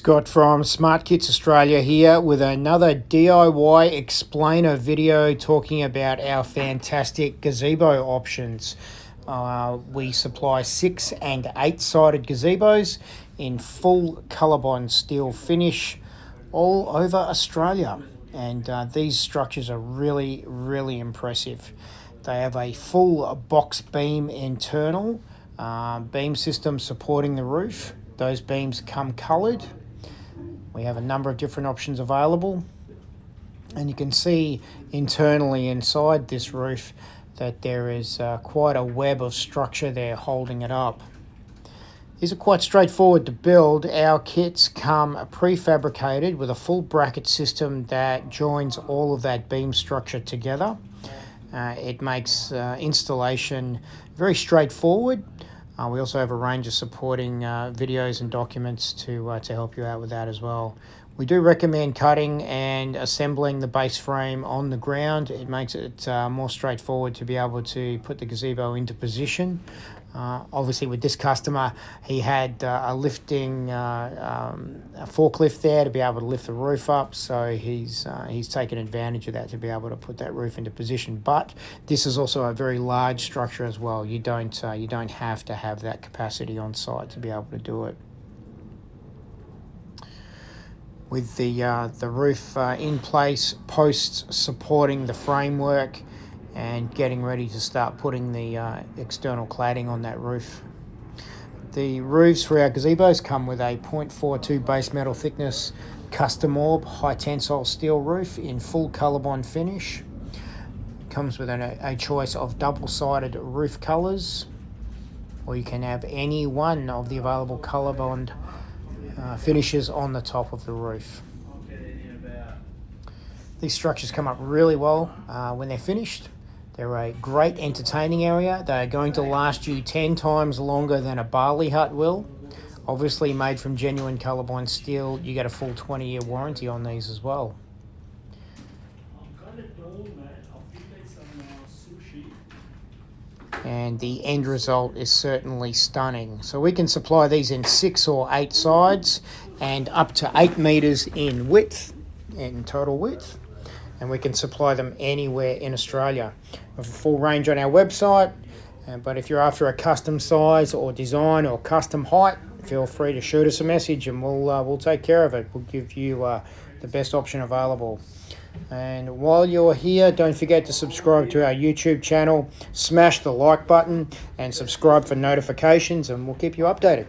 Scott from SMARTKITS Australia here with another DIY explainer video talking about our fantastic gazebo options. We supply 6 and 8-sided gazebos in full COLORBOND steel finish all over Australia, and these structures are really impressive. They have a full box beam internal beam system supporting the roof. Those beams come coloured. We have a number of different options available, and you can see internally inside this roof that there is quite a web of structure there holding it up. These are quite straightforward to build. Our kits come prefabricated with a full bracket system that joins all of that beam structure together. It makes installation very straightforward. We also have a range of supporting videos and documents to help you out with that as well. We do recommend cutting and assembling the base frame on the ground. It makes it more straightforward to be able to put the gazebo into position. Obviously with this customer, he had a lifting a forklift there to be able to lift the roof up, so he's taken advantage of that to be able to put that roof into position. But this is also a very large structure as well. You don't have to have that capacity on site to be able to do it. With the roof in place, posts supporting the framework, and getting ready to start putting the external cladding on that roof. The roofs for our gazebos come with a 0.42 base metal thickness custom orb high tensile steel roof in full COLORBOND finish. Comes with a choice of double-sided roof colours, or you can have any one of the available COLORBOND finishes on the top of the roof. These structures come up really well when they're finished. They're a great entertaining area. They're going to last you 10 times longer than a barley hut will. Obviously made from genuine COLORBOND steel. You get a full 20-year warranty on these as well. And the end result is certainly stunning. So we can supply these in 6 or 8 sides and up to 8 meters in width, in total width. And we can supply them anywhere in Australia. We have a full range on our website, but if you're after a custom size or design or custom height, feel free to shoot us a message and we'll take care of it. We'll give you the best option available. And while you're here, don't forget to subscribe to our YouTube channel, smash the like button and subscribe for notifications, and we'll keep you updated.